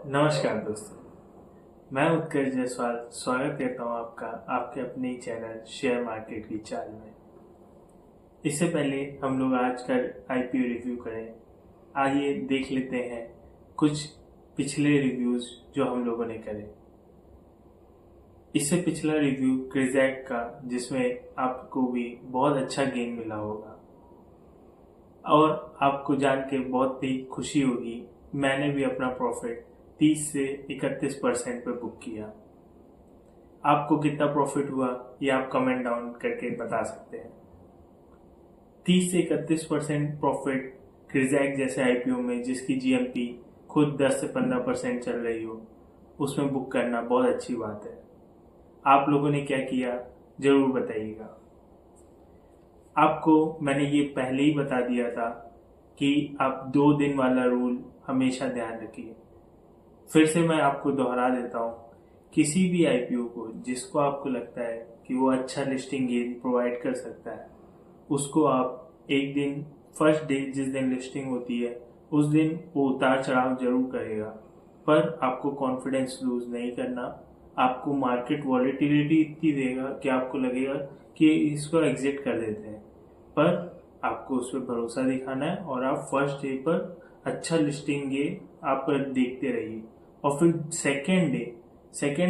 नमस्कार दोस्तों, मैं उत्कर्ष जायसवाल स्वागत करता हूं आपका आपके अपने ही चैनल शेयर मार्केट की चाल में। इससे पहले हम लोग आज का आईपीओ रिव्यू करें, आइए देख लेते हैं कुछ पिछले रिव्यूज जो हम लोगों ने करे। इससे पिछला रिव्यू क्रिजैक का, जिसमें आपको भी बहुत अच्छा गेन मिला होगा और आपको जान के बहुत ही खुशी होगी। मैंने भी अपना प्रॉफिट 30 से 31% पे बुक किया। आपको कितना प्रॉफिट हुआ ये आप कमेंट डाउन करके बता सकते हैं। 30 से 31% प्रॉफिट क्रिजैक जैसे आईपीओ में, जिसकी जीएमपी खुद 10 से 15% चल रही हो, उसमें बुक करना बहुत अच्छी बात है। आप लोगों ने क्या किया जरूर बताइएगा। आपको मैंने ये पहले ही बता दिया था कि आप 2 दिन वाला रूल हमेशा ध्यान रखिए। फिर से मैं आपको दोहरा देता हूँ, किसी भी आईपीओ को जिसको आपको लगता है कि वो अच्छा लिस्टिंग गेन प्रोवाइड कर सकता है, उसको आप एक दिन, फर्स्ट डे जिस दिन लिस्टिंग होती है उस दिन वो उतार चढ़ाव जरूर करेगा, पर आपको कॉन्फिडेंस लूज नहीं करना। आपको मार्केट वॉलेटिलिटी इतनी देगा कि आपको लगेगा कि इसको एग्जिट कर देते हैं, पर आपको उस पर भरोसा दिखाना है और आप फर्स्ट डे पर अच्छा लिस्टिंग गेन आप देखते रहिए। और फिर सेकेंड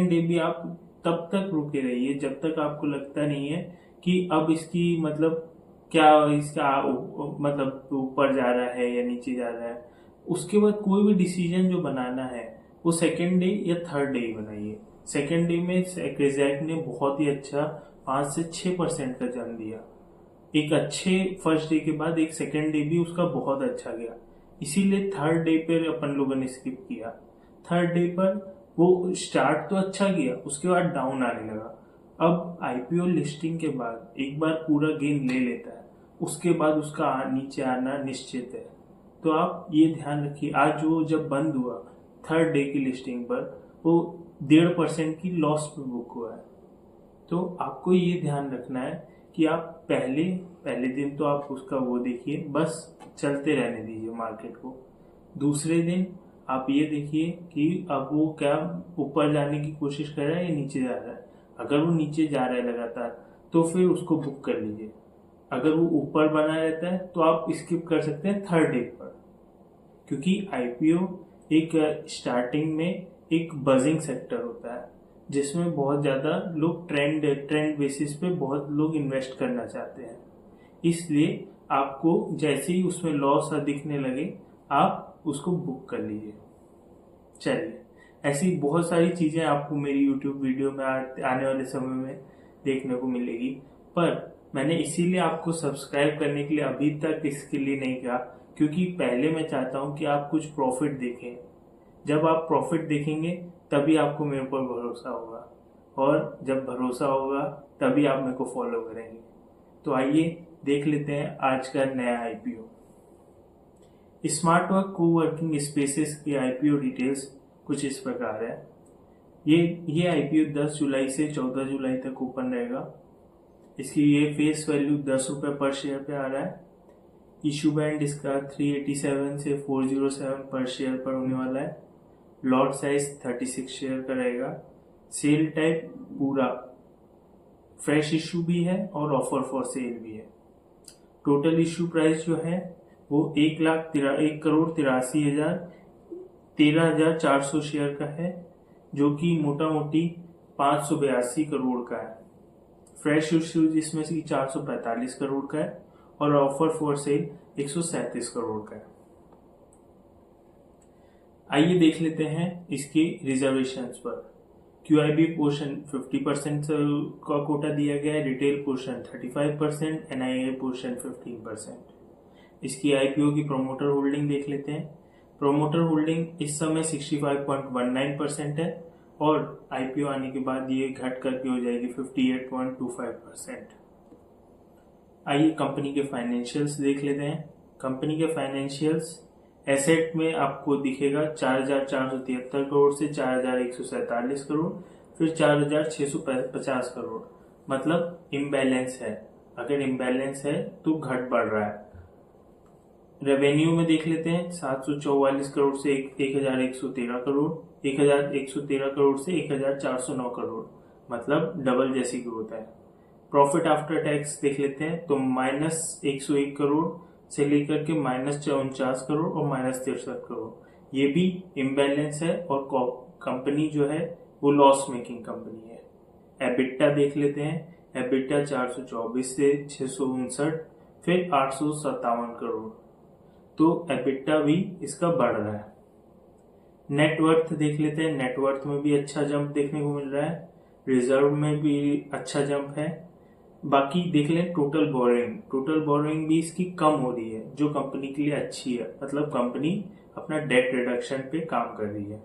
डे भी आप तब तक रुके रहिए जब तक आपको लगता नहीं है कि अब इसकी मतलब क्या, इसका मतलब ऊपर जा रहा है या नीचे जा रहा है। उसके बाद कोई भी डिसीजन जो बनाना है वो सेकेंड डे या थर्ड डे ही बनाइए। सेकेंड डे में क्रिजैक ने बहुत ही अच्छा 5 से 6% का जम दिया। एक अच्छे फर्स्ट डे के बाद एक सेकेंड डे भी उसका बहुत अच्छा गया, इसीलिए थर्ड डे पर अपन लोगों ने स्किप किया। थर्ड डे पर वो स्टार्ट तो अच्छा किया, उसके बाद डाउन आने लगा। अब आईपीओ लिस्टिंग के बाद एक बार पूरा गेन ले लेता है, उसके बाद उसका नीचे आना निश्चित है। तो आप ये ध्यान रखिए, आज वो जब बंद हुआ थर्ड डे की लिस्टिंग पर, वो 1.5% की लॉस पे बुक हुआ है। तो आपको ये ध्यान रखना है कि आप पहले दिन तो आप उसका वो देखिए, बस चलते रहने दीजिए मार्केट को। दूसरे दिन आप ये देखिए कि अब वो क्या ऊपर जाने की कोशिश कर रहा है या नीचे जा रहा है। अगर वो नीचे जा रहा है लगातार तो फिर उसको बुक कर लीजिए। अगर वो ऊपर बना रहता है तो आप स्किप कर सकते हैं थर्ड डे पर, क्योंकि आईपीओ एक स्टार्टिंग में एक बजिंग सेक्टर होता है जिसमें बहुत ज्यादा लोग ट्रेंड बेसिस पे बहुत लोग इन्वेस्ट करना चाहते हैं। इसलिए आपको जैसे ही उसमें लॉस दिखने लगे आप उसको बुक कर लीजिए। चलिए, ऐसी बहुत सारी चीजें आपको मेरी YouTube वीडियो में आने वाले समय में देखने को मिलेगी, पर मैंने इसीलिए आपको सब्सक्राइब करने के लिए अभी तक इसके लिए नहीं कहा, क्योंकि पहले मैं चाहता हूं कि आप कुछ प्रॉफिट देखें। जब आप प्रॉफिट देखेंगे तभी आपको मेरे पर भरोसा होगा, और जब भरोसा होगा तभी आप मेरे को फॉलो करेंगे। तो आइए देख लेते हैं आज का नया IPO. Smart work coworking spaces की आईपीओ डिटेल्स कुछ इस प्रकार है। ये आईपीओ 10 जुलाई से 14 जुलाई तक ओपन रहेगा। इसकी ये फेस वैल्यू 10 रुपए पर शेयर पे आ रहा है। इशू बैंड इसका 387 से 407 पर शेयर पर होने वाला है। लॉट साइज 36 शेयर का रहेगा। सेल टाइप पूरा फ्रेश इशू भी है और ऑफर फॉर सेल भी है। टोटल इशू प्राइस जो है वो 1,83,400 शेयर का है, जो कि मोटा मोटी 582 करोड़ का है। फ्रेश इशू जिसमें से 445 करोड़ का है और ऑफर फॉर सेल 137 करोड़ का है। आइए देख लेते हैं इसके रिजर्वेशंस पर। क्यूआईबी पोर्शन 50% का कोटा दिया गया है, रिटेल पोर्शन 35%, एनआईए पोर्शन 15%। इसकी आईपीओ की प्रोमोटर होल्डिंग देख लेते हैं। प्रोमोटर होल्डिंग इस समय 65.19% है और आईपीओ आने के बाद ये घट करके हो जाएगी 58.25%। आइए कंपनी के फाइनेंशियल्स देख लेते हैं। कंपनी के फाइनेंशियल्स एसेट में आपको दिखेगा 4,473 करोड़ से 4,147 करोड़, फिर 4,650 करोड़, मतलब इम्बैलेंस है। अगर इम्बैलेंस है तो घट बढ़ रहा है। रेवेन्यू में देख लेते हैं 744 करोड़ से 1113 करोड़, 1113 करोड़ से 1409 करोड़, मतलब डबल जैसी ग्रोथ है। प्रॉफिट आफ्टर टैक्स देख लेते हैं तो -101 करोड़ से लेकर के -49 करोड़ और -63 करोड़, ये भी इम्बैलेंस है और कंपनी जो है वो लॉस मेकिंग कंपनी है। एबिटा देख लेते हैं, एबिटा 424 से 659, फिर 857 करोड़, तो एबिटा भी इसका बढ़ रहा है। नेटवर्थ देख लेते हैं, नेटवर्थ में भी अच्छा जंप देखने को मिल रहा है, रिजर्व में भी अच्छा जंप है। बाकी देख लें टोटल बोरिंग, टोटल बोरिंग भी इसकी कम हो रही है जो कंपनी के लिए अच्छी है, मतलब कंपनी अपना डेट रिडक्शन पे काम कर रही है।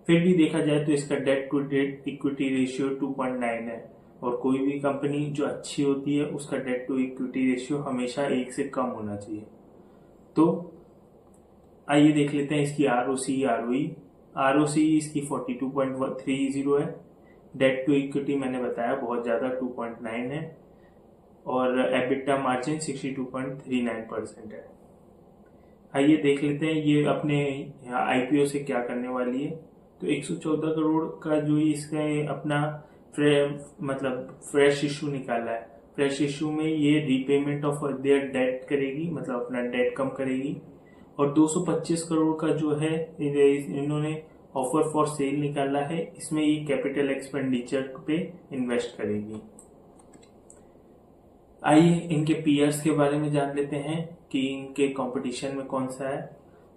फिर भी देखा जाए तो इसका debt to debt equity ratio 2.9 है, और कोई भी कंपनी जो अच्छी होती है उसका डेट टू इक्विटी रेशियो हमेशा 1 से कम होना चाहिए। तो आइए देख लेते हैं इसकी आरओसी आरओई। आरओसी इसकी 42.30 है, डेट टू इक्विटी मैंने बताया बहुत ज्यादा 2.9 है, और एबिटा मार्जिन 62.39% है। आइए देख लेते हैं ये अपने आईपीओ से क्या करने वाली है। तो 114 करोड़ का जो इसका अपना मतलब फ्रेश इशू निकाला है, फ्रेश इशू में ये रीपेमेंट ऑफ देयर डेट करेगी, मतलब अपना डेट कम करेगी। और 225 करोड़ का जो है इन्होंने ऑफर फॉर सेल निकाला है, इसमें ये कैपिटल एक्सपेंडिचर पे इन्वेस्ट करेगी। आइए इनके पीयर्स के बारे में जान लेते हैं कि इनके कंपटीशन में कौन सा है।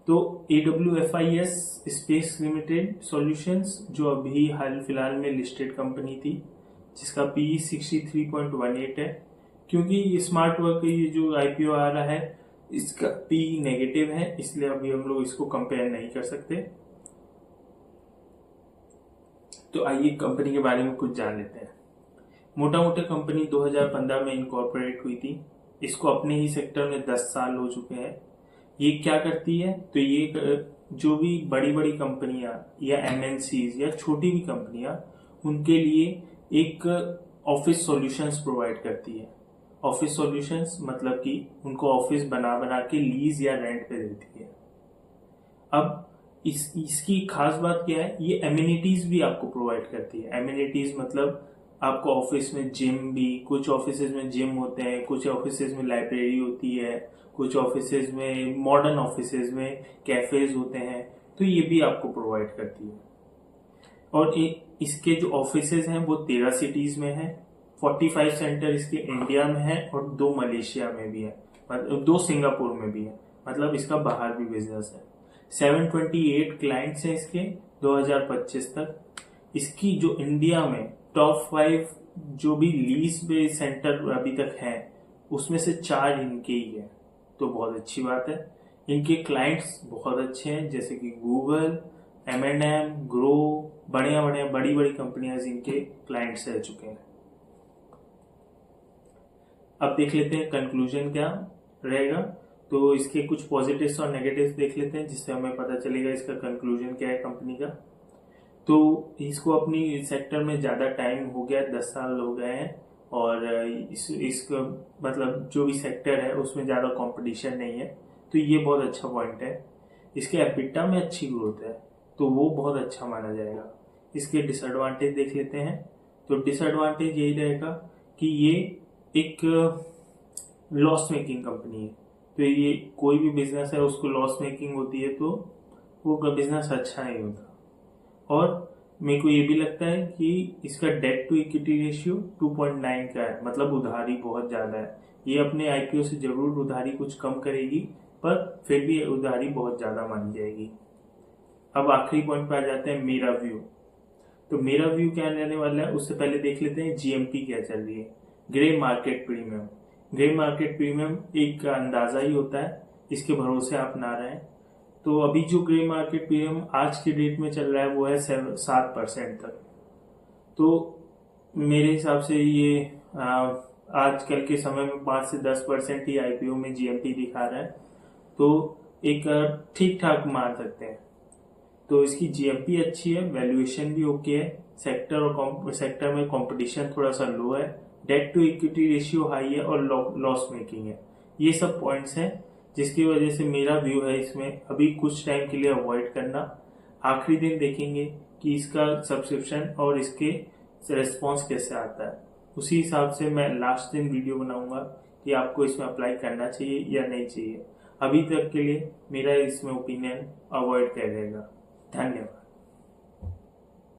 तो AWFIS स्पेस लिमिटेड सॉल्यूशंस जो अभी हाल फिलहाल में लिस्टेड कंपनी थी, जिसका PE 63.18 है। क्योंकि स्मार्ट वर्क ये जो आईपीओ आ रहा है इसका PE नेगेटिव है, इसलिए अभी हम लोग इसको कंपेयर नहीं कर सकते। तो आइए कंपनी के बारे में कुछ जान लेते हैं। मोटा मोटा कंपनी 2015 में इनकॉर्पोरेट हुई थी, इसको अपने ही सेक्टर में 10 साल हो चुके हैं। ये क्या करती है, तो ये जो भी बड़ी बड़ी कंपनियां या MNCs या छोटी भी कंपनियां, उनके लिए एक ऑफिस सॉल्यूशंस प्रोवाइड करती है। ऑफिस सॉल्यूशंस मतलब कि उनको ऑफिस बना बना के लीज या रेंट पे देती है। अब इसकी खास बात क्या है, ये एमिनिटीज भी आपको प्रोवाइड करती है। एमिनिटीज मतलब आपको ऑफिस में जिम भी, कुछ ऑफिसेज में जिम होते हैं, कुछ ऑफिसेज में लाइब्रेरी होती है, कुछ ऑफिसेज में मॉडर्न ऑफिसेज में कैफेज होते हैं, तो ये भी आपको प्रोवाइड करती है। और इसके जो ऑफिसेज हैं वो 13 सिटीज में है, 45 सेंटर इसके इंडिया में है और 2 मलेशिया में भी है, मतलब 2 सिंगापुर में भी है, मतलब इसका बाहर भी बिजनेस है। 728 क्लाइंट्स हैं इसके 2025 तक। इसकी जो इंडिया में टॉप 5 जो भी लीज पे सेंटर अभी तक हैं, उसमें से 4 इनके ही है, तो बहुत अच्छी बात है। इनके क्लाइंट्स बहुत अच्छे हैं, जैसे कि गूगल, M&M, ग्रो, बड़ी बड़ी कंपनियां इनके क्लाइंट्स रह चुके हैं। अब देख लेते हैं कंक्लूजन क्या रहेगा। तो इसके कुछ पॉजिटिव्स और नेगेटिव्स देख लेते हैं, जिससे हमें पता चलेगा इसका कंक्लूजन क्या है कंपनी का। तो इसको अपनी सेक्टर में ज़्यादा टाइम हो गया, 10 साल हो गए हैं, और इसका मतलब जो भी सेक्टर है उसमें ज़्यादा कंपटीशन नहीं है, तो ये बहुत अच्छा पॉइंट है। इसके एबिटा में अच्छी ग्रोथ है, तो वो बहुत अच्छा माना जाएगा। इसके डिसएडवांटेज देख लेते हैं। तो डिसएडवांटेज यही रहेगा कि ये एक लॉस मेकिंग कंपनी है, तो ये कोई भी बिजनेस है उसको लॉस मेकिंग होती है तो वो बिजनेस अच्छा नहीं होता। और मेरे को ये भी लगता है कि इसका डेट टू इक्विटी रेशियो 2.9 का है, मतलब उधारी बहुत ज्यादा है। ये अपने आईपीओ से जरूर उधारी कुछ कम करेगी, पर फिर भी उधारी बहुत ज्यादा मानी जाएगी। अब आखिरी पॉइंट पे आ जाते हैं, मेरा व्यू। तो मेरा व्यू क्या रहने वाला है, उससे पहले देख लेते हैं जीएमपी क्या चल रही है, grey market premium. Grey market premium एक अंदाजा ही होता है, इसके भरोसे आप ना रहें। तो अभी जो ग्रे मार्केट प्रीमियम आज के डेट में चल रहा है वो है 7% तक। तो मेरे हिसाब से ये आजकल के समय में 5 से 10% ही आईपीओ में जीएमपी दिखा रहा है, तो एक ठीक ठाक मान सकते हैं। तो इसकी जीएमपी अच्छी है, वैल्यूएशन भी ओके है, सेक्टर में कंपटीशन थोड़ा सा लो है, debt to equity ratio high है और लॉस मेकिंग है। ये सब पॉइंट्स हैं जिसकी वजह से मेरा व्यू है इसमें अभी कुछ टाइम के लिए अवॉइड करना। आखिरी दिन देखेंगे कि इसका सब्सक्रिप्शन और इसके रेस्पॉन्स कैसे आता है, उसी हिसाब से मैं लास्ट दिन वीडियो बनाऊंगा कि आपको इसमें अप्लाई करना चाहिए या नहीं चाहिए। अभी तक के लिए मेरा इसमें ओपिनियन अवॉइड करिएगा। धन्यवाद।